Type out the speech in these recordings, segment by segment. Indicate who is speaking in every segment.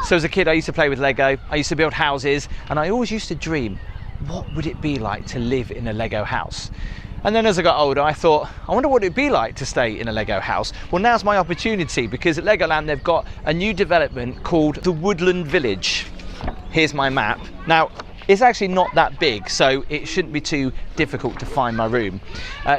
Speaker 1: So as a kid I used to play with Lego, I used to build houses, and I always used to dream, what would it be like to live in a Lego house? And then as I got older I thought, I wonder what it'd be like to stay in a Lego house. Well, now's my opportunity, because at Legoland they've got a new development called the Woodland Village. Here's my map. Now, it's actually not that big, so it shouldn't be too difficult to find my room.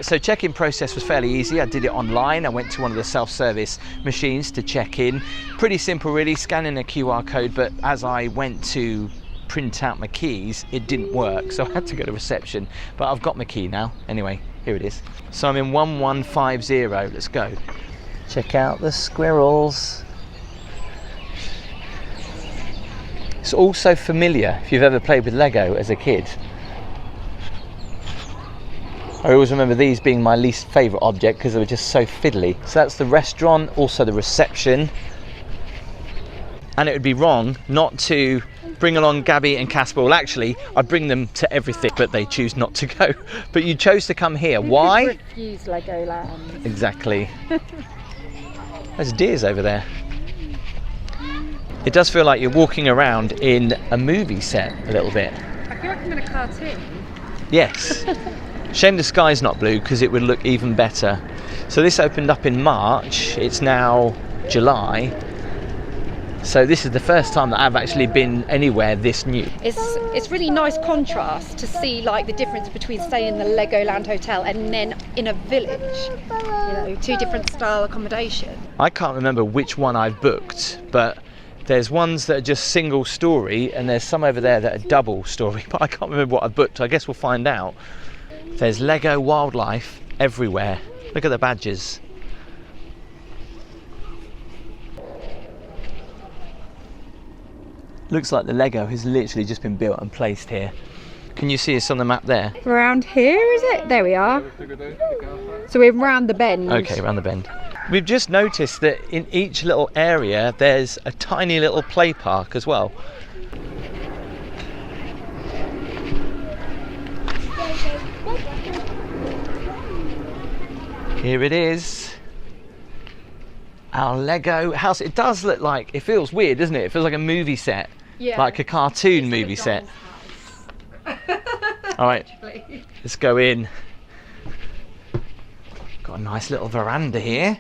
Speaker 1: So check-in process was fairly easy. I did it online. I went to one of the self-service machines to check in. Pretty simple really, scanning a QR code, but as I went to print out my keys, it didn't work, so I had to go to reception. But I've got my key now. Anyway, here it is. So I'm in 1150, let's go. Check out the squirrels. It's all so familiar if you've ever played with Lego as a kid. I always remember these being my least favourite object because they were just so fiddly. So that's the restaurant, also the reception. And it would be wrong not to bring along Gaby and Casper. Well, actually, I'd bring them to everything, but they choose not to go. But you chose to come here. Why?
Speaker 2: Refuse Legoland.
Speaker 1: Exactly. There's deers over there. It does feel like you're walking around in a movie set a little bit.
Speaker 2: I feel like I'm in a cartoon.
Speaker 1: Yes. Shame the sky's not blue, because it would look even better. So this opened up in March. It's now July. So this is the first time that I've actually been anywhere this new.
Speaker 2: It's really nice contrast to see like the difference between staying in the Legoland hotel and then in a village. You know, two different style accommodation.
Speaker 1: I can't remember which one I've booked, but there's ones that are just single story, and there's some over there that are double story, but I can't remember what I've booked. I guess we'll find out. There's Lego wildlife everywhere. Look at the badgers. Looks like the Lego has literally just been built and placed here. Can you see us on the map there?
Speaker 2: Around here, is it? There we are. So we're round the bend.
Speaker 1: Okay, around the bend. We've just noticed that in each little area there's a tiny little play park as well. Here it is. Our Lego house. It does look like, it feels weird, doesn't it? It feels like a movie set.
Speaker 2: Yeah.
Speaker 1: Like a cartoon movie set. All right, let's go in. Got a nice little veranda here.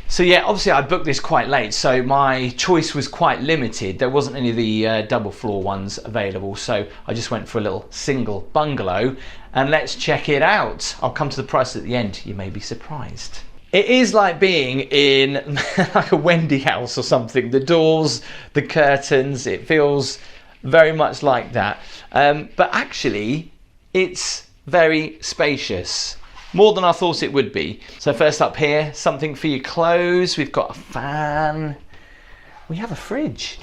Speaker 1: So yeah, obviously I booked this quite late, so my choice was quite limited. There wasn't any of the double floor ones available, so I just went for a little single bungalow, and let's check it out. I'll come to the price at the end, you may be surprised. It is like being in like a Wendy house or something. The doors, the curtains, it feels very much like that. But actually, it's very spacious. More than I thought it would be. So first up here, something for your clothes. We've got a fan. We have a fridge.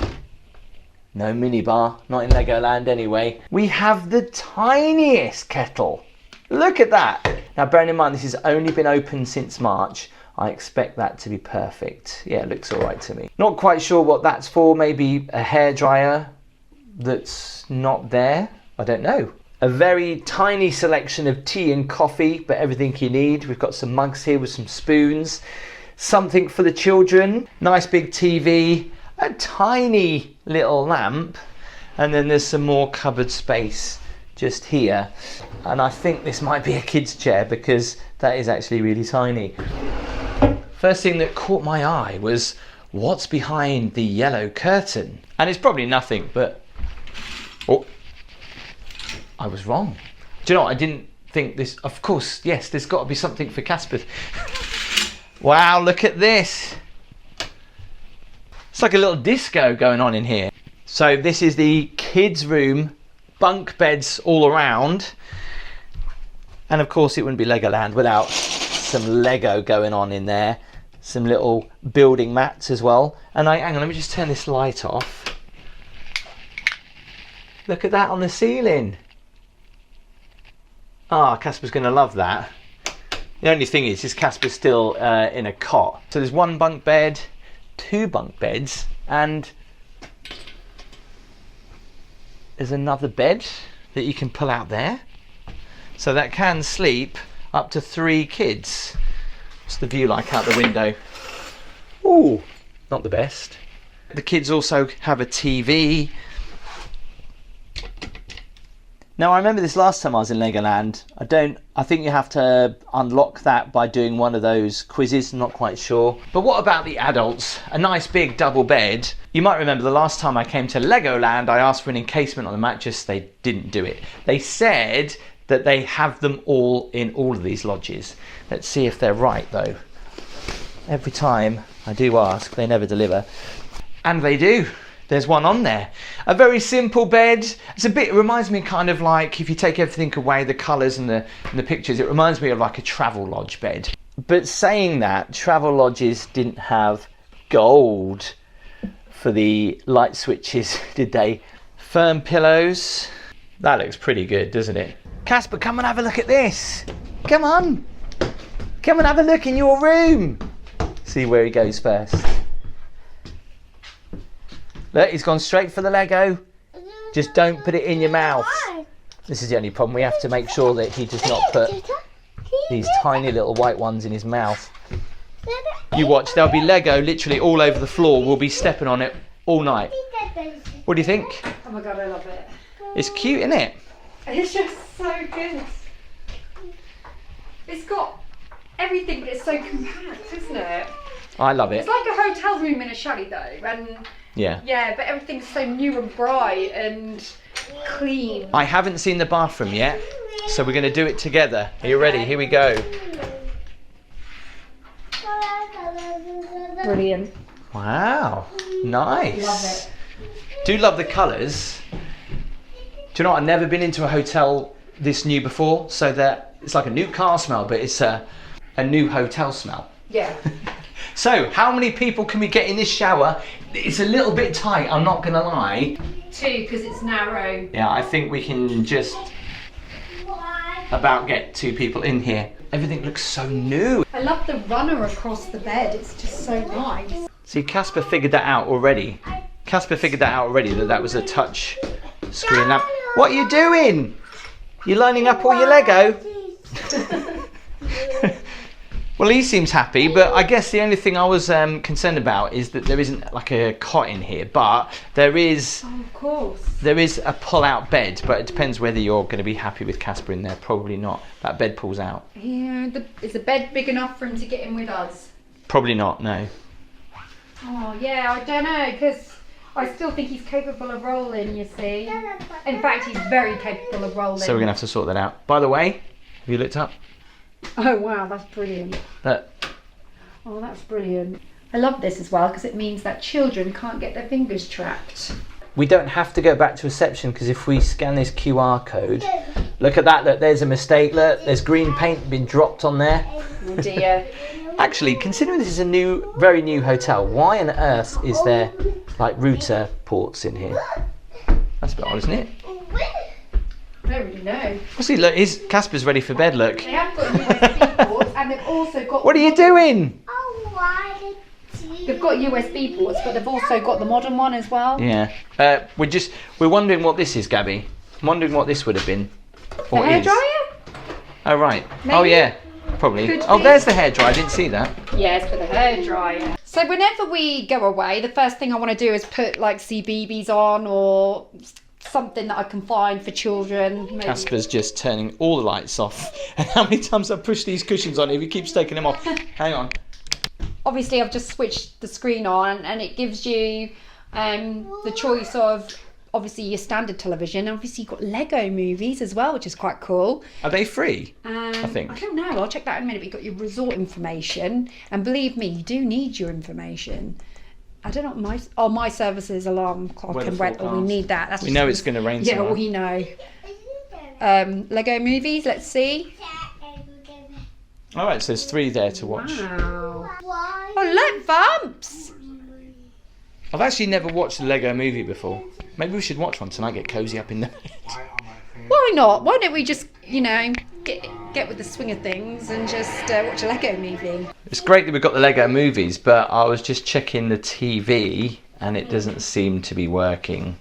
Speaker 1: No minibar, not in Legoland anyway. We have the tiniest kettle. Look at that. Now bearing in mind this has only been open since March, I expect that to be perfect. Yeah, it looks all right to me. Not quite sure what that's for. Maybe a hairdryer that's not there. I don't know. A very tiny selection of tea and coffee, but everything you need. We've got some mugs here with some spoons. Something for the children. Nice big TV. A tiny little lamp. And then there's some more cupboard space just here. And I think this might be a kid's chair because that is actually really tiny. First thing that caught my eye was what's behind the yellow curtain. And it's probably nothing, but... oh, I was wrong. Do you know what? I didn't think this... of course, yes, there's got to be something for Casper. Wow, look at this. It's like a little disco going on in here. So this is the kids' room, bunk beds all around. And of course it wouldn't be Legoland without some Lego going on in there. Some little building mats as well. And hang on, let me just turn this light off. Look at that on the ceiling. Ah, Casper's going to love that. The only thing is Casper's still in a cot. So there's one bunk bed, two bunk beds, and there's another bed that you can pull out there. So that can sleep up to 3 kids. What's the view like out the window? Ooh, not the best. The kids also have a TV. Now I remember this last time I was in Legoland. I think you have to unlock that by doing one of those quizzes, I'm not quite sure. But what about the adults? A nice big double bed. You might remember the last time I came to Legoland, I asked for an encasement on the mattress, they didn't do it. They said that they have them all in all of these lodges. Let's see if they're right though. Every time I do ask, they never deliver. And they do. There's one on there. A very simple bed. It reminds me kind of like, if you take everything away, the colours and the pictures, it reminds me of like a travel lodge bed. But saying that, travel lodges didn't have gold for the light switches, did they? Firm pillows. That looks pretty good, doesn't it? Casper, come and have a look at this. Come on. Come and have a look in your room. See where he goes first. Look, he's gone straight for the Lego. Just don't put it in your mouth. This is the only problem. We have to make sure that he does not put these tiny little white ones in his mouth. You watch, there'll be Lego literally all over the floor. We'll be stepping on it all night. What do you think?
Speaker 2: Oh my god, I love it.
Speaker 1: It's cute, isn't it?
Speaker 2: It's just so good. It's got everything, but it's so compact, isn't it?
Speaker 1: I love it.
Speaker 2: It's like a hotel room in a chalet though, and yeah, but everything's so new and bright and clean.
Speaker 1: I haven't seen the bathroom yet, so we're going to do it together. Are you ready? Here we go.
Speaker 2: Brilliant.
Speaker 1: Wow, nice.
Speaker 2: Love it.
Speaker 1: Do love the colours. Do you know what? I've never been into a hotel this new before, so that it's like a new car smell, but it's a new hotel smell.
Speaker 2: Yeah.
Speaker 1: So, how many people can we get in this shower? It's a little bit tight, I'm not gonna lie.
Speaker 2: 2, because it's narrow.
Speaker 1: Yeah, I think we can just about get 2 people in here. Everything looks so new.
Speaker 2: I love the runner across the bed, it's just so nice.
Speaker 1: See, Casper figured that out already. That was a touch screen lamp. What are you doing? You're lining up all your Lego? Well, he seems happy, but I guess the only thing I was concerned about is that there isn't like a cot in here, but there is.
Speaker 2: Oh, of course.
Speaker 1: There is a pull-out bed, but it depends whether you're going to be happy with Casper in there. Probably not. That bed pulls out.
Speaker 2: Yeah, is the bed big enough for him to get in with us?
Speaker 1: Probably not. No.
Speaker 2: Oh yeah, I don't know, because I still think he's capable of rolling. You see. In fact, he's very capable of rolling.
Speaker 1: So we're going to have to sort that out. By the way, have you looked up?
Speaker 2: Oh wow, that's brilliant.
Speaker 1: Look.
Speaker 2: Oh, that's brilliant. I love this as well because it means that children can't get their fingers trapped.
Speaker 1: We don't have to go back to reception because if we scan this QR code, look at that, look, there's a mistake, look, there's green paint been dropped on there.
Speaker 2: Oh dear.
Speaker 1: Actually, considering this is a very new hotel, why on earth is there like router ports in here? That's a bit odd, isn't it?
Speaker 2: I don't really know.
Speaker 1: See, look, Casper's ready for bed, look.
Speaker 2: They have got USB ports and they've also got...
Speaker 1: What are you doing?
Speaker 2: They've got USB ports, but they've also got the modern one as well.
Speaker 1: Yeah. We're wondering what this is, Gabby. I'm wondering what this would have been.
Speaker 2: The hairdryer?
Speaker 1: Oh, right.
Speaker 2: Maybe?
Speaker 1: Oh, yeah. Probably.
Speaker 2: Could
Speaker 1: Oh,
Speaker 2: be.
Speaker 1: there's the hairdryer. I didn't see that.
Speaker 2: Yeah, it's for the hairdryer. So whenever we go away, the first thing I want to do is put like CBeebies on or something that I can find for children. Maybe.
Speaker 1: Casper's just turning all the lights off. And how many times I've pushed these cushions on if he keeps taking them off. Hang on.
Speaker 2: Obviously, I've just switched the screen on and it gives you the choice of obviously your standard television. Obviously, you've got Lego movies as well, which is quite cool.
Speaker 1: Are they free? I think.
Speaker 2: I don't know. I'll check that in a minute. We've got your resort information. And believe me, you do need your information. I don't know what my services, alarm clock
Speaker 1: Weather
Speaker 2: and weather. We
Speaker 1: forecast.
Speaker 2: need that. That's
Speaker 1: We
Speaker 2: just
Speaker 1: know it's going to rain
Speaker 2: Yeah,
Speaker 1: tomorrow.
Speaker 2: we know. Lego movies, let's see.
Speaker 1: All right, so there's 3 there to watch.
Speaker 2: Wow. Oh, look, Vamps.
Speaker 1: I've actually never watched a Lego movie before. Maybe we should watch one tonight, get cosy up in the bed.
Speaker 2: Why not? Why don't we just, get with the swing of things and just watch a Lego movie?
Speaker 1: It's great that we've got the Lego movies, but I was just checking the TV and it doesn't seem to be working.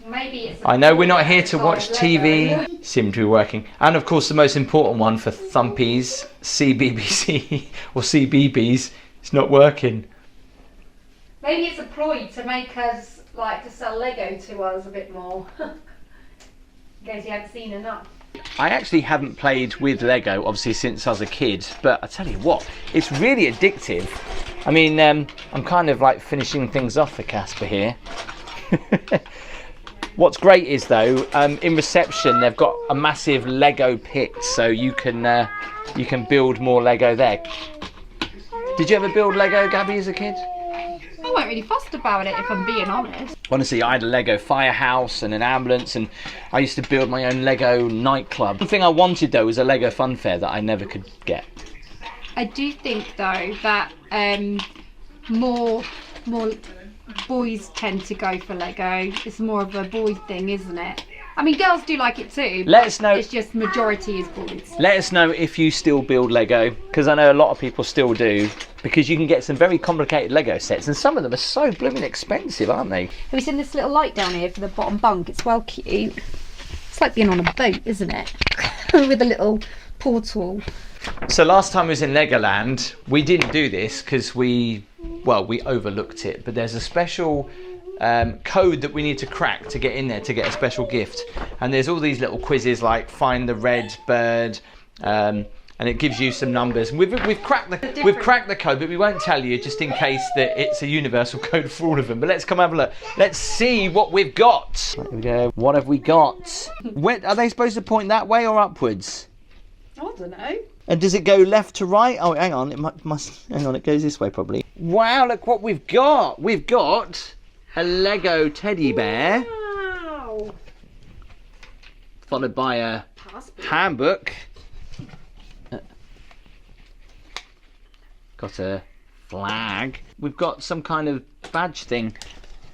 Speaker 2: Maybe it's.
Speaker 1: I know we're not here to watch TV. Seem to be working. And of course the most important one for Thumpies, CBBC or CBBS, it's not working.
Speaker 2: Maybe it's a ploy to make us like to sell Lego to us a bit more. Because you haven't seen enough.
Speaker 1: I actually haven't played with Lego obviously since I was a kid, but I tell you what, it's really addictive. I mean, I'm kind of like finishing things off for Casper here. What's great is though, in reception they've got a massive Lego pit, so you can build more Lego there. Did you ever build Lego, Gabby, as a kid?
Speaker 2: I weren't really fussed about it, if I'm being honest.
Speaker 1: Honestly, I had a Lego firehouse and an ambulance, and I used to build my own Lego nightclub. One thing I wanted though was a Lego fun fair that I never could get.
Speaker 2: I do think though that more boys tend to go for Lego. It's more of a boy thing, isn't it? I mean, girls do like it too.
Speaker 1: Let us know.
Speaker 2: It's just majority is boys.
Speaker 1: Let us know if you still build Lego, because I know a lot of people still do, because you can get some very complicated Lego sets, and some of them are so blooming expensive, aren't they?
Speaker 2: Have you seen this little light down here for the bottom bunk? It's well cute. It's like being on a boat, isn't it? With a little portal.
Speaker 1: So last time we was in Legoland, we didn't do this because we overlooked it, but there's a special code that we need to crack to get in there to get a special gift, and there's all these little quizzes like find the red bird, and it gives you some numbers. We've cracked the code, but we won't tell you just in case that it's a universal code for all of them. But let's come have a look. Let's see what we've got. Here we go. What have we got? Where, are they supposed to point that way or upwards?
Speaker 2: I don't know.
Speaker 1: And does it go left to right? Oh, hang on. It must. Hang on. It goes this way probably. Wow! Look what we've got. We've got a Lego teddy bear.
Speaker 2: Wow.
Speaker 1: Followed by a handbook. Got a flag. We've got some kind of badge thing.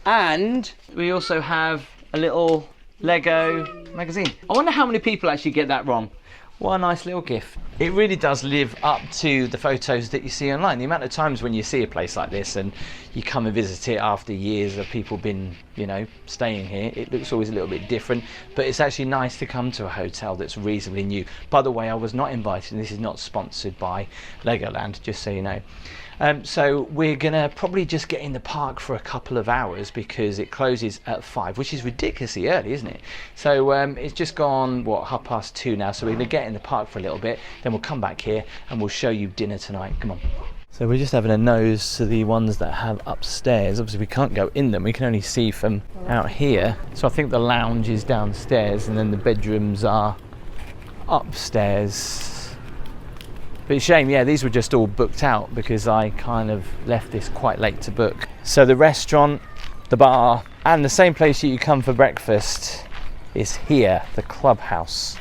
Speaker 1: And we also have a little Lego magazine. I wonder how many people actually get that wrong. What a nice little gift. It really does live up to the photos that you see online. The amount of times when you see a place like this and you come and visit it after years of people been, you know, staying here, it looks always a little bit different, but it's actually nice to come to a hotel that's reasonably new. By the way, I was not invited, and this is not sponsored by Legoland, just so you know. So we're gonna probably just get in the park for a couple of hours because it closes at 5, which is ridiculously early, isn't it? So it's just gone, what, 2:30 now, so we're gonna get in the park for a little bit, then we'll come back here and we'll show you dinner tonight. Come on. So we're just having a nose to the ones that have upstairs. Obviously we can't go in them, we can only see from out here. So I think the lounge is downstairs and then the bedrooms are upstairs. But it's a shame, yeah, these were just all booked out because I kind of left this quite late to book. So the restaurant, the bar, and the same place that you come for breakfast is here, the clubhouse.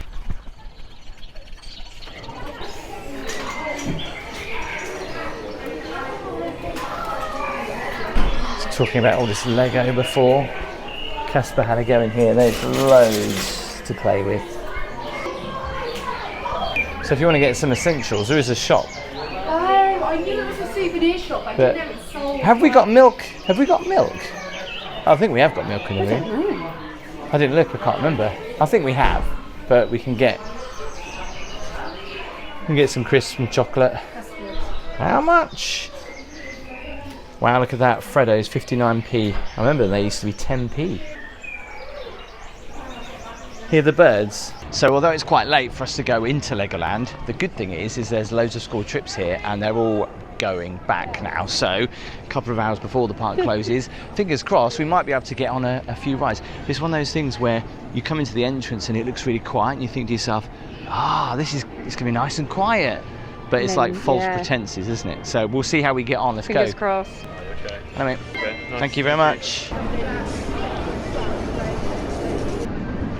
Speaker 1: Talking about all this Lego before. Casper had a go in here, there's loads to play with. So if you want to get some essentials, there is a shop.
Speaker 2: Oh, I knew it was a souvenir shop. I didn't know it sold.
Speaker 1: Have we got milk? Have we got milk? I think we have got milk in the room. I didn't look, I can't remember. I think we have, but we can get some crisps and chocolate.
Speaker 2: That's good.
Speaker 1: How much? Wow, look at that. Freddo's 59p. I remember they used to be 10p. Hear the birds. So although it's quite late for us to go into Legoland, the good thing is there's loads of school trips here and they're all going back now. So a couple of hours before the park closes, fingers crossed, we might be able to get on a few rides. It's one of those things where you come into the entrance and it looks really quiet and you think to yourself, it's going to be nice and quiet. But it's like false pretenses, isn't it? So we'll see how we get on. Let's go.
Speaker 2: Fingers crossed.
Speaker 3: Okay.
Speaker 1: Anyway,
Speaker 3: Nice.
Speaker 1: thank you very much.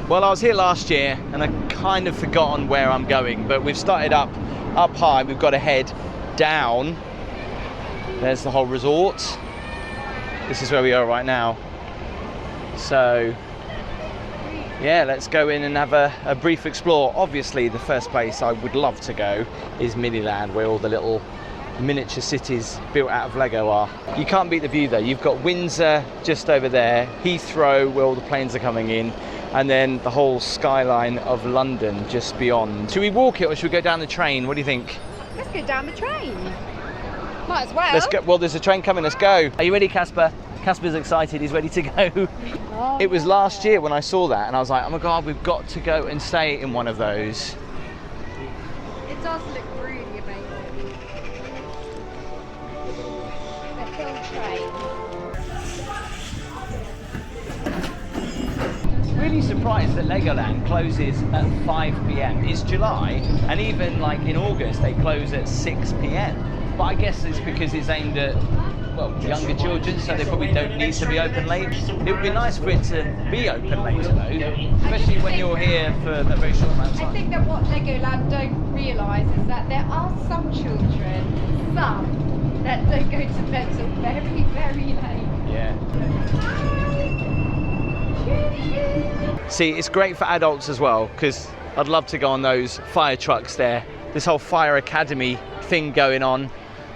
Speaker 1: Well, I was here last year and I've kind of forgotten where I'm going, but we've started up high. We've got to head down. There's the whole resort. This is where we are right now. So yeah, let's go in and have a brief explore. Obviously the first place I would love to go is Miniland, where all the little miniature cities built out of Lego are. You can't beat the view though. You've got Windsor just over there, Heathrow where all the planes are coming in, and then the whole skyline of London just beyond. Should we walk it or should we go down the train? What do you think?
Speaker 2: Let's go down the train. Might as well.
Speaker 1: Let's go. Well, there's a train coming. Let's go. Are you ready, Casper? Casper's excited. He's ready to go.
Speaker 2: Oh,
Speaker 1: It was last year when I saw that, and I was like, oh my God, we've got to go and stay in one of those.
Speaker 2: it does look really amazing. The hill train.
Speaker 1: Really surprised that Legoland closes at 5 p.m. It's July, and even like in August they close at 6 p.m. But I guess it's because it's aimed at, well, younger children, so they probably don't need to be open late. It would be nice for it to be open later though, especially when you're here for a very short amount of
Speaker 2: I
Speaker 1: time.
Speaker 2: think that what Legoland don't realise is that there are some children, some, that don't go to bed till very, very late.
Speaker 1: Yeah. See, it's great for adults as well, because I'd love to go on those fire trucks there. This whole fire academy thing going on.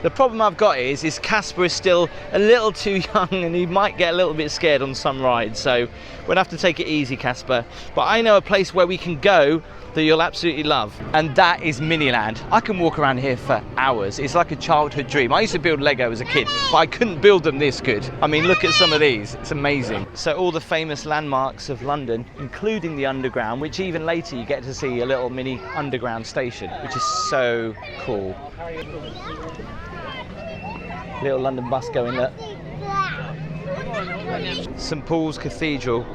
Speaker 1: The problem I've got is Casper is still a little too young and he might get a little bit scared on some rides, so we'll have to take it easy, Casper. But I know a place where we can go that you'll absolutely love, and that is Miniland. I can walk around here for hours. It's like a childhood dream. I used to build Lego as a kid, but I couldn't build them this good. I mean, look at some of these. It's amazing. So all the famous landmarks of London, including the Underground, which even later you get to see a little mini underground station, which is so cool. Little London bus going there. St Paul's Cathedral.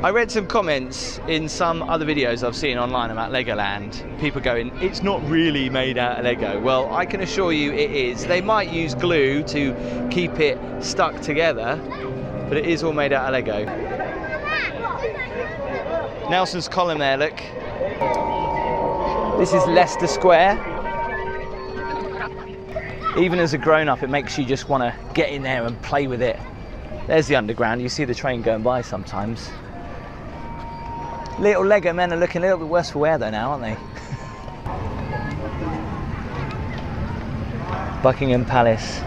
Speaker 1: I read some comments in some other videos I've seen online about Legoland. People going, it's not really made out of Lego. Well, I can assure you it is. They might use glue to keep it stuck together, but it is all made out of Lego. Nelson's Column there, look. This is Leicester Square. Even as a grown-up, it makes you just want to get in there and play with it. There's the Underground. You see the train going by sometimes. Little Lego men are looking a little bit worse for wear though now, aren't they? Buckingham Palace.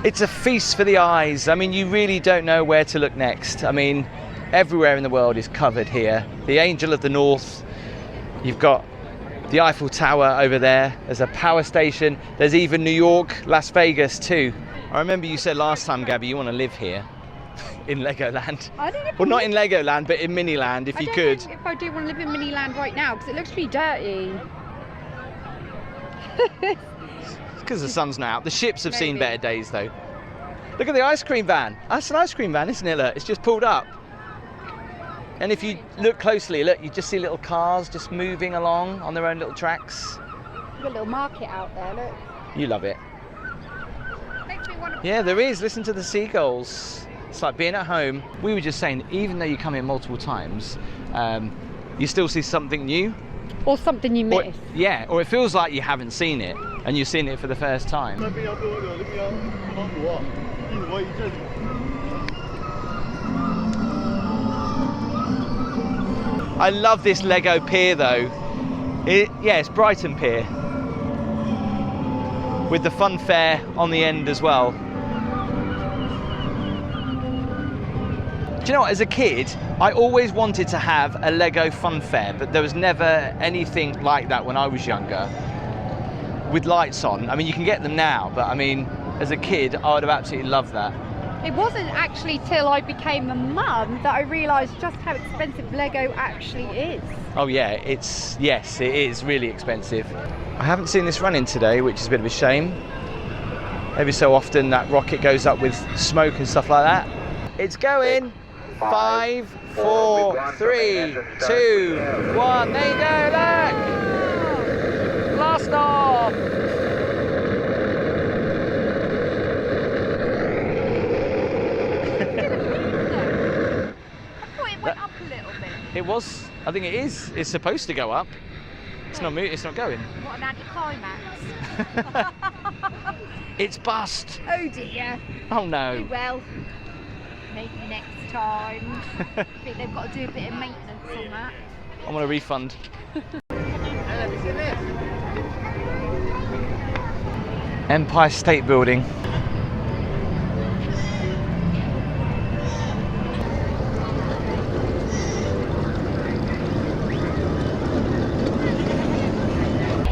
Speaker 1: It's a feast for the eyes. I mean, you really don't know where to look next. I mean, everywhere in the world is covered here. The Angel of the North. You've got the Eiffel Tower over there. There's a power station. There's even New York, Las Vegas too. I remember you said last time, Gaby, you want to live here in Legoland.
Speaker 2: I don't know if
Speaker 1: Well, not in Legoland, but in Miniland, if you could.
Speaker 2: I don't know if I do want to live in Miniland right now, because it looks pretty dirty.
Speaker 1: Because the sun's not out. The ships have seen
Speaker 2: Maybe.
Speaker 1: better days though. Look at the ice cream van. That's an ice cream van, isn't it? Look, it's just pulled up. And if you look closely, look, you just see little cars just moving along on their own little tracks.
Speaker 2: Got a little market out there, look.
Speaker 1: You love it.
Speaker 2: Makes me want to...
Speaker 1: Yeah, there is. Listen to the seagulls. It's like being at home. We were just saying, even though you come here multiple times, you still see something new.
Speaker 2: Or something you
Speaker 1: Or,
Speaker 2: miss.
Speaker 1: yeah, or it feels like you haven't seen it and you've seen it for the first time. I love this Lego pier though. Yeah, it's Brighton Pier. With the fun fair on the end as well. Do you know what, as a kid, I always wanted to have a Lego fun fair, but there was never anything like that when I was younger. With lights on. I mean, you can get them now, but I mean, as a kid, I would have absolutely loved that.
Speaker 2: It wasn't actually till I became a mum that I realised just how expensive Lego actually is.
Speaker 1: Oh yeah, yes, it is really expensive. I haven't seen this running today, which is a bit of a shame. Every so often that rocket goes up with smoke and stuff like that. It's going. 5, 4, 3, 2, 1. There you go, look! Blast off!
Speaker 2: I thought it went up a little bit.
Speaker 1: It was, I think it is. It's supposed to go up. It's not moving, it's not going.
Speaker 2: What an anticlimax.
Speaker 1: It's bust.
Speaker 2: Oh dear.
Speaker 1: Oh no.
Speaker 2: Well, maybe next time. I think they've got to do a bit of maintenance on that.
Speaker 1: I want a refund. Empire State Building.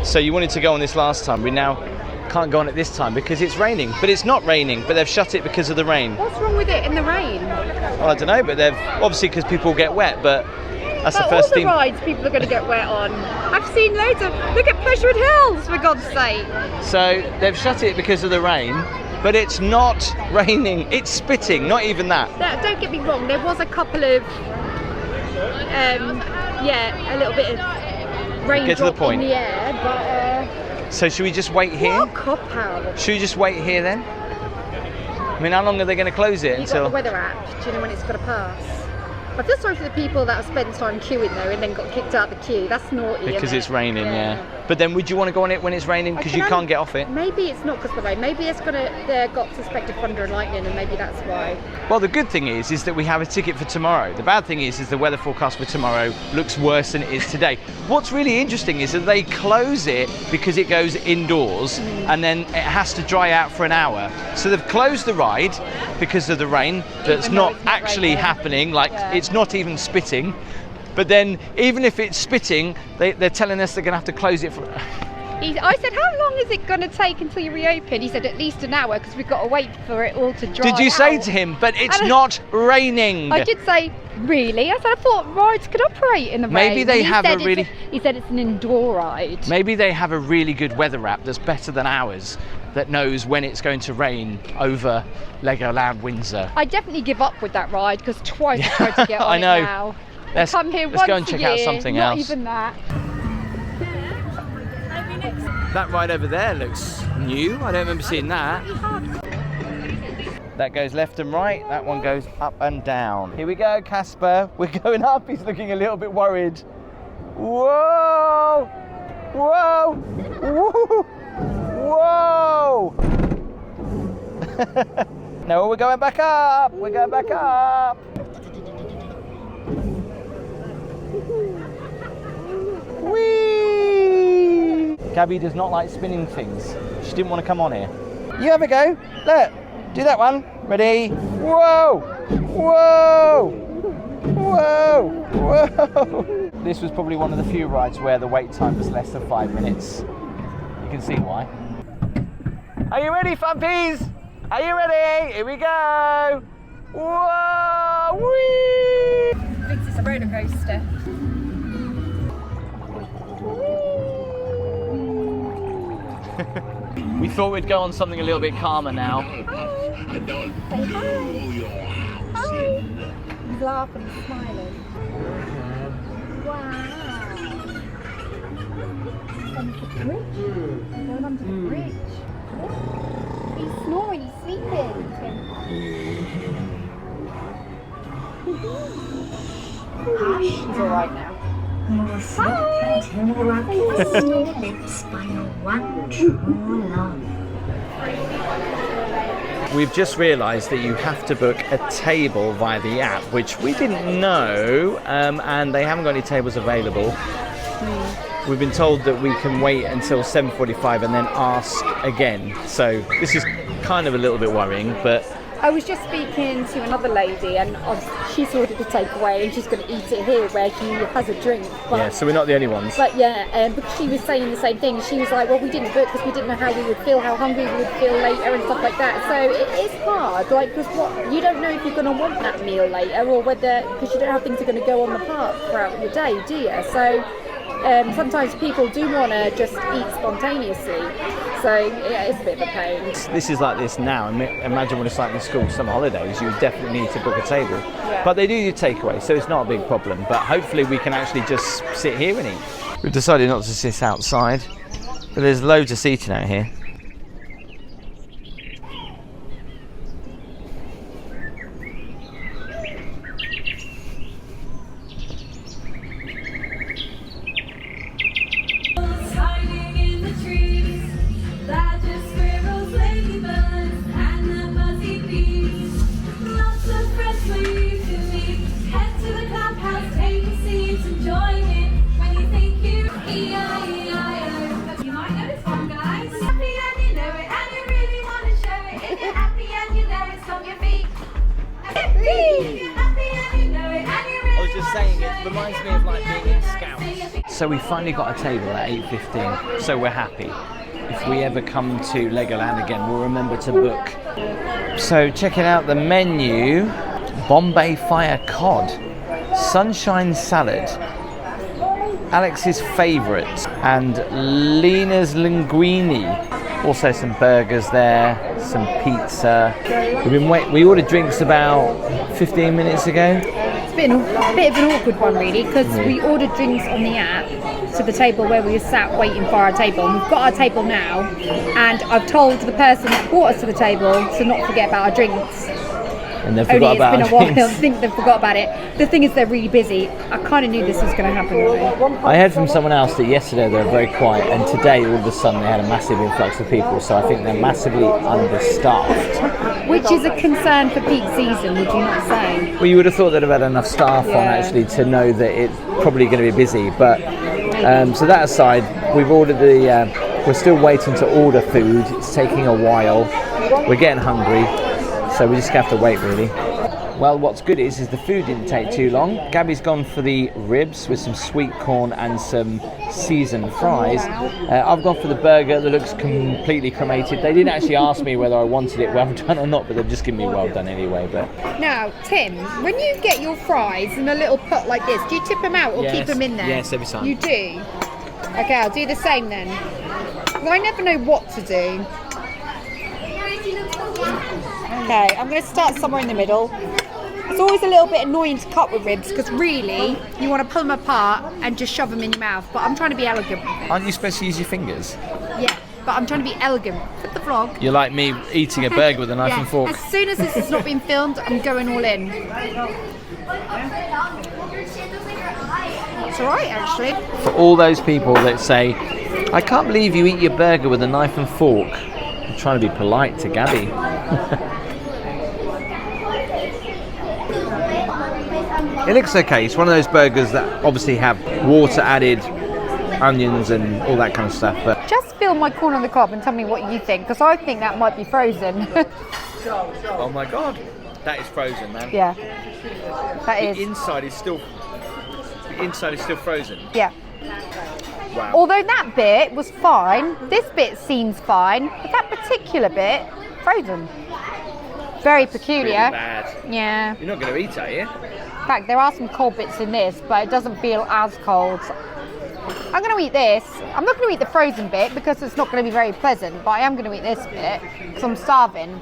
Speaker 1: So you wanted to go on this last time, we now can't go on it this time because it's raining. But it's not raining, but they've shut it because of the rain.
Speaker 2: What's wrong with it in the rain?
Speaker 1: Well, I don't know, but they've obviously because people get wet, but that's the first thing.
Speaker 2: All the rides people are going to get wet on. I've seen loads of, look at Pleasurewood Hills for God's sake.
Speaker 1: So they've shut it because of the rain, but it's not raining, it's spitting, not even that.
Speaker 2: Don't get me wrong, there was a couple of, a little bit of raindrop in the air, but...
Speaker 1: So should we just wait here?
Speaker 2: What a cop-out.
Speaker 1: Should we just wait here then? I mean, how long are they going to close it until?
Speaker 2: You've got the weather app, do you know when it's got to pass? I feel sorry for the people that have spent time queuing though and then got kicked out of the queue. That's naughty.
Speaker 1: Because it's raining, yeah. But then would you want to go on it when it's raining? Because you can't get off it.
Speaker 2: Maybe it's not because of the rain. Maybe they've got suspected thunder and lightning and maybe that's why.
Speaker 1: Well, the good thing is that we have a ticket for tomorrow. The bad thing is the weather forecast for tomorrow looks worse than it is today. What's really interesting is that they close it because it goes indoors and then it has to dry out for an hour. So they've closed the ride because of the rain that's not actually happening, it's not even spitting. But then even if it's spitting, they're telling us they're going to have to close it for...
Speaker 2: I said, how long is it going to take until you reopen? He said, at least an hour because we've got to wait for it all to dry out.
Speaker 1: Did you say to him, but it's not raining?
Speaker 2: I did say, really? I said, I thought rides could operate in the rain.
Speaker 1: Maybe they have a really...
Speaker 2: He said it's an indoor ride.
Speaker 1: Maybe they have a really good weather app that's better than ours that knows when it's going to rain over Legoland Windsor.
Speaker 2: I definitely give up with that ride because twice I tried to get on
Speaker 1: I know.
Speaker 2: it now.
Speaker 1: Let's
Speaker 2: come here
Speaker 1: go and check out something else.
Speaker 2: Not even that.
Speaker 1: That ride over there looks new. I don't remember seeing that. That goes left and right. That one goes up and down. Here we go, Casper. We're going up. He's looking a little bit worried. Whoa! Whoa! Whoa! Whoa! No, we're going back up. We're going back up. Whee! Gaby does not like spinning things. She didn't want to come on here. You have a go. Look, do that one. Ready? Whoa! Whoa! Whoa! Whoa! This was probably one of the few rides where the wait time was less than 5 minutes. You can see why. Are you ready, Fumpies? Are you ready? Here we go! Whoa! Whee!
Speaker 2: Thinks it's a roller coaster.
Speaker 1: We thought we'd go on something a little bit calmer now.
Speaker 2: Say hi. Hi. He's laughing and smiling. Wow. Under the bridge. Going under the bridge. He's snoring, he's sleeping. He's alright now.
Speaker 1: We've just realised that you have to book a table via the app, which we didn't know, and they haven't got any tables available. We've been told that we can wait until 7:45 and then ask again. So this is kind of a little bit worrying, but...
Speaker 2: I was just speaking to another lady and she's ordered a takeaway and she's going to eat it here where she has a drink. But,
Speaker 1: yeah, so we're not the only ones.
Speaker 2: But yeah, but she was saying the same thing. She was like, well, we didn't book because we didn't know how we would feel, how hungry we would feel later and stuff like that. So it is hard, like, because you don't know if you're going to want that meal later or whether, because you don't know how things are going to go on the park throughout your day, do you? So sometimes people do want to just eat spontaneously. So yeah, it's a bit of a pain.
Speaker 1: This is like this now. Imagine when it's like in school summer holidays, you would definitely need to book a table.
Speaker 2: Yeah.
Speaker 1: But they do takeaway, so it's not a big problem. But hopefully we can actually just sit here and eat. We've decided not to sit outside, but there's loads of seating out here.
Speaker 3: Head to the clubhouse, take a seat and join in when you think you
Speaker 1: reminds me of like being in Scouts. So we finally got a table at 8:15, so we're happy. If we ever come to Legoland again, we'll remember to book. So checking out the menu, Bombay Fire Cod, Sunshine Salad, Alex's favourite, and Lena's Linguine. Also some burgers there, some pizza. We ordered drinks about 15 minutes ago.
Speaker 2: It's been a bit of an awkward one really, because we ordered drinks on the app to the table where we were sat waiting for our table, and we've got our table now, and I've told the person that brought us to the table to not forget about our drinks.
Speaker 1: And they forgot about
Speaker 2: it's been a while. I think they forgot about it. The thing is, they're really busy. I kind of knew this was going to happen. Really.
Speaker 1: I heard from someone else that yesterday they were very quiet, and today all of a sudden they had a massive influx of people. So I think they're massively understaffed.
Speaker 2: Which is a concern for peak season, would you not say?
Speaker 1: Well, you would have thought they'd have had enough staff on actually to know that it's probably going to be busy. But so that aside, we've ordered we're still waiting to order food. It's taking a while. We're getting hungry. So we just have to wait really. Well, what's good is the food didn't take too long. Gabby's gone for the ribs with some sweet corn and some seasoned fries. I've gone for the burger that looks completely cremated. They didn't actually ask me whether I wanted it well done or not, but they've just given me well done anyway. But
Speaker 2: now, Tim, when you get your fries in a little pot like this, do you tip them out or keep them in there?
Speaker 1: Yes, every time.
Speaker 2: You do? Okay, I'll do the same then. Well, I never know what to do. Okay, I'm going to start somewhere in the middle. It's always a little bit annoying to cut with ribs because really you want to pull them apart and just shove them in your mouth, but I'm trying to be elegant.
Speaker 1: Aren't you supposed to use your fingers?
Speaker 2: Yeah, but I'm trying to be elegant. With the vlog.
Speaker 1: You're like me eating a burger with a knife and fork.
Speaker 2: As soon as this is not being filmed, I'm going all in. It's alright actually.
Speaker 1: For all those people that say, I can't believe you eat your burger with a knife and fork. I'm trying to be polite to Gaby. It looks okay. It's one of those burgers that obviously have water added, onions and all that kind of stuff. But
Speaker 2: just feel my corn on the cob and tell me what you think, because I think that might be frozen.
Speaker 1: Oh my god, that is frozen, man.
Speaker 2: Yeah, that is.
Speaker 1: The inside is still frozen.
Speaker 2: Yeah.
Speaker 1: Wow.
Speaker 2: Although that bit was fine, this bit seems fine, but that particular bit, frozen. Very peculiar.
Speaker 1: Really bad.
Speaker 2: Yeah.
Speaker 1: You're not going to eat, are you?
Speaker 2: In fact, there are some cold bits in this, but it doesn't feel as cold. I'm going to eat this. I'm not going to eat the frozen bit because it's not going to be very pleasant, but I am going to eat this bit because I'm starving.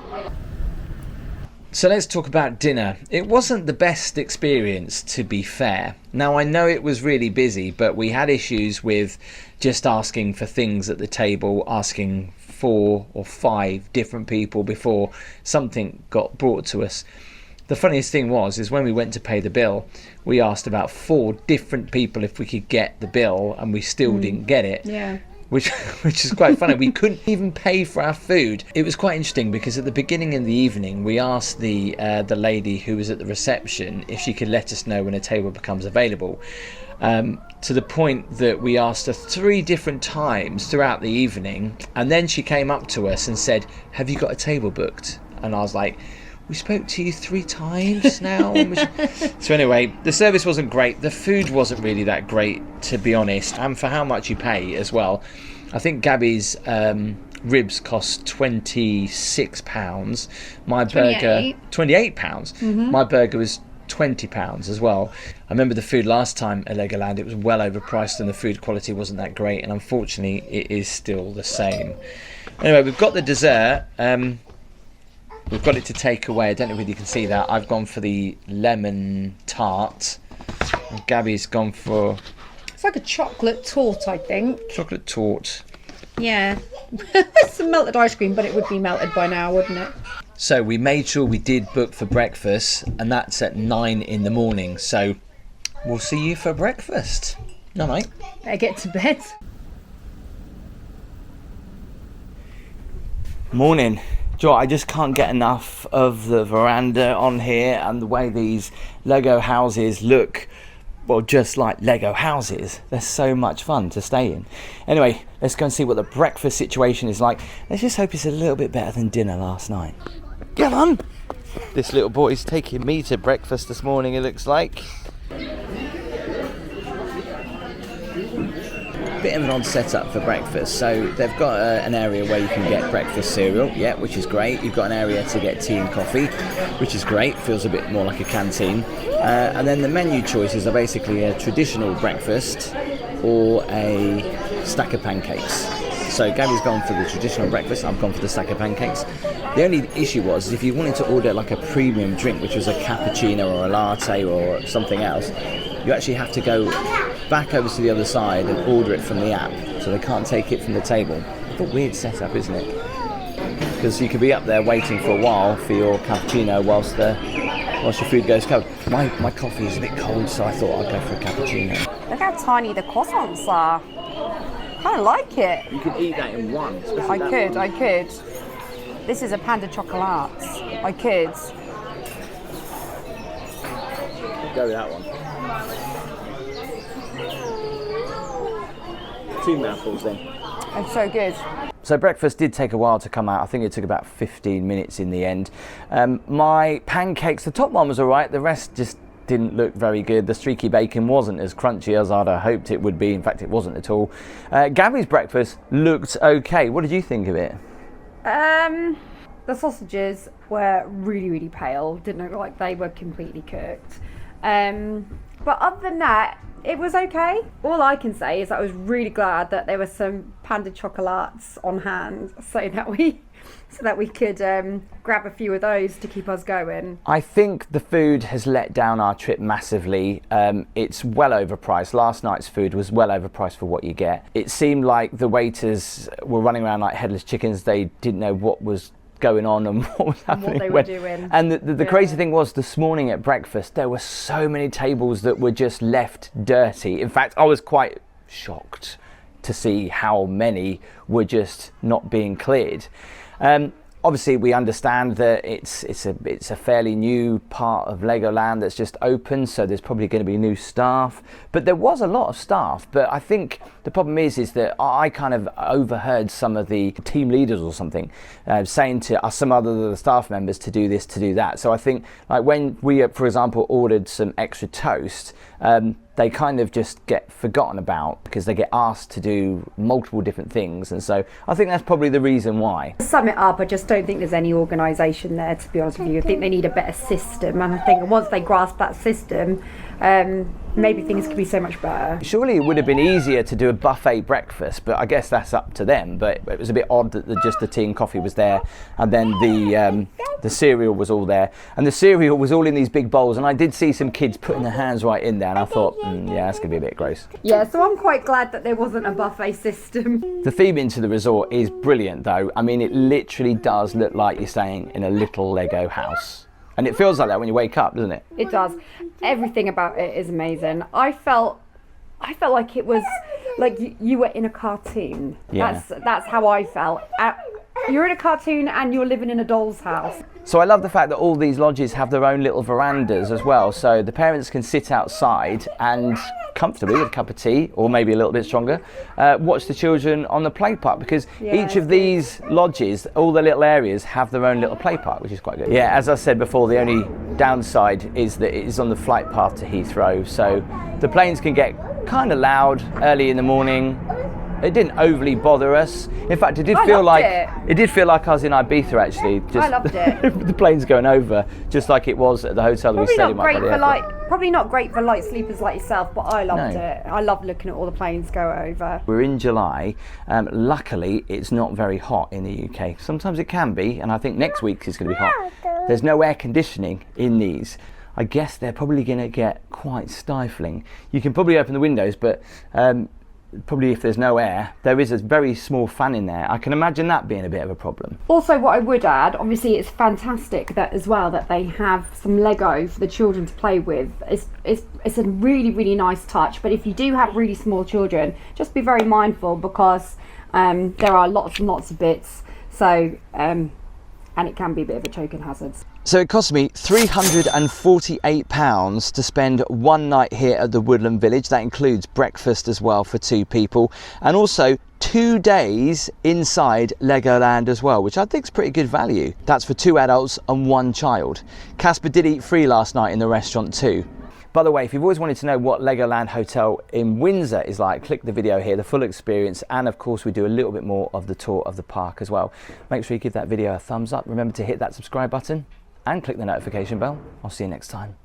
Speaker 1: So let's talk about dinner. It wasn't the best experience, to be fair. Now, I know it was really busy, but we had issues with just asking for things at the table, asking 4 or 5 different people before something got brought to us. The funniest thing is when we went to pay the bill, we asked about 4 different people if we could get the bill, and we still didn't get it.
Speaker 2: Yeah.
Speaker 1: Which is quite funny. We couldn't even pay for our food. It was quite interesting because at the beginning of the evening, we asked the lady who was at the reception if she could let us know when a table becomes available. To the point that we asked her 3 different times throughout the evening, and then she came up to us and said, "Have you got a table booked?" And I was like, "We spoke to you 3 times now." So anyway, the service wasn't great. The food wasn't really that great, to be honest. And for how much you pay as well. I think Gaby's ribs cost £26. My burger, £28. Mm-hmm. My burger was £20 as well. I remember the food last time at Legoland, it was well overpriced and the food quality wasn't that great. And unfortunately, it is still the same. Anyway, we've got the dessert. We've got it to take away. I don't know whether you can see that. I've gone for the lemon tart. And Gaby's gone for...
Speaker 2: It's like a chocolate torte, I think.
Speaker 1: Chocolate torte.
Speaker 2: Yeah. It's some melted ice cream, but it would be melted by now, wouldn't it?
Speaker 1: So we made sure we did book for breakfast, and that's at 9 in the morning. So we'll see you for breakfast. All right.
Speaker 2: Better get to bed.
Speaker 1: Morning. Joe, I just can't get enough of the veranda on here and the way these Lego houses look, well, just like Lego houses. They're so much fun to stay in. Anyway, let's go and see what the breakfast situation is like. Let's just hope it's a little bit better than dinner last night. Get on! This little boy's taking me to breakfast this morning, it looks like.
Speaker 3: bit of an odd setup for breakfast. So they've got an area where you can get breakfast cereal, yeah, which is great. You've got an area to get tea and coffee, which is great. Feels a bit more like a canteen. And then the menu choices are basically a traditional breakfast or a stack of pancakes. So Gaby's gone for the traditional breakfast, I've gone for the stack of pancakes. The only issue was if you wanted to order like a premium drink, which was a cappuccino or a latte or something else, you actually have to go back over to the other side and order it from the app, so they can't take it from the table. It's a weird setup, isn't it? Because you could be up there waiting for a while for your cappuccino whilst your food goes cold. My coffee is a bit cold, so I thought I'd go for a cappuccino.
Speaker 4: Look how tiny the croissants are. I like it.
Speaker 3: You could eat that in one.
Speaker 4: I could. This is a panda chocolate. I could.
Speaker 3: Go with that one. 2 mouthfuls then.
Speaker 4: It's so good.
Speaker 3: So breakfast did take a while to come out. I think it took about 15 minutes in the end. My pancakes, the top one was all right. The rest just didn't look very good. The streaky bacon wasn't as crunchy as I'd hoped it would be. In fact, it wasn't at all. Gaby's breakfast looked okay. What did you think of it?
Speaker 2: The sausages were really, really pale. Didn't look like they were completely cooked. But other than that, it was okay. All I can say is I was really glad that there were some panda chocolates on hand so that we could grab a few of those to keep us going.
Speaker 3: I think the food has let down our trip massively. It's well overpriced. Last night's food was well overpriced for what you get. It seemed like the waiters were running around like headless chickens. They didn't know what was going on and what was happening.
Speaker 2: And what they were doing.
Speaker 3: And the crazy thing was, this morning at breakfast, there were so many tables that were just left dirty. In fact, I was quite shocked to see how many were just not being cleared. Obviously, we understand that it's a fairly new part of Legoland that's just opened, so there's probably going to be new staff. But there was a lot of staff. But I think the problem is that I kind of overheard some of the team leaders or something saying to some other of the staff members to do this, to do that. So I think, like when we, for example, ordered some extra toast, they kind of just get forgotten about because they get asked to do multiple different things, and so I think that's probably the reason why.
Speaker 2: To sum it up, I just don't think there's any organisation there, to be honest with you. I think they need a better system, and I think once they grasp that system, maybe things could be so much better.
Speaker 3: Surely it would have been easier to do a buffet breakfast, but I guess that's up to them. But it was a bit odd that just the tea and coffee was there, and then the cereal was all there, and the cereal was all in these big bowls, and I did see some kids putting their hands right in there, and I thought, yeah, that's going to be a bit gross.
Speaker 2: Yeah, so I'm quite glad that there wasn't a buffet system.
Speaker 3: The theme into the resort is brilliant though. I mean, it literally does look like you're staying in a little Lego house. And it feels like that when you wake up, doesn't it?
Speaker 2: It does. Everything about it is amazing. I felt like it was like you were in a cartoon.
Speaker 3: Yeah.
Speaker 2: That's how I felt. You're in a cartoon and you're living in a doll's house.
Speaker 3: So I love the fact that all these lodges have their own little verandas as well, so the parents can sit outside and comfortably with a cup of tea, or maybe a little bit stronger, watch the children on the play park, because each of these lodges, all the little areas, have their own little play park, which is quite good. Yeah, as I said before, the only downside is that it is on the flight path to Heathrow, so the planes can get kind of loud early in the morning. It didn't overly bother us. In fact, it did feel like I was in Ibiza actually. Just
Speaker 2: I loved it.
Speaker 3: The planes going over, just like it was at the hotel that we stayed in.
Speaker 2: Probably not great for light sleepers like yourself, but I loved it. I loved looking at all the planes go over.
Speaker 3: We're in July. Luckily, it's not very hot in the UK. Sometimes it can be, and I think next week is going to be hot. There's no air conditioning in these. I guess they're probably going to get quite stifling. You can probably open the windows, but probably if there's no air, there is a very small fan in there. I can imagine that being a bit of a problem.
Speaker 2: Also, what I would add, obviously it's fantastic that as well that they have some Lego for the children to play with. It's a really, really nice touch, but if you do have really small children, just be very mindful, because there are lots and lots of bits, so and it can be a bit of a choking hazard.
Speaker 3: So it cost me £348 to spend one night here at the Woodland Village. That includes breakfast as well for 2 people, and also 2 days inside Legoland as well, which I think is pretty good value. That's for 2 adults and 1 child. Casper did eat free last night in the restaurant too. By the way, if you've always wanted to know what Legoland Hotel in Windsor is like, click the video here, the full experience, and of course we do a little bit more of the tour of the park as well. Make sure you give that video a thumbs up. Remember to hit that subscribe button and click the notification bell. I'll see you next time.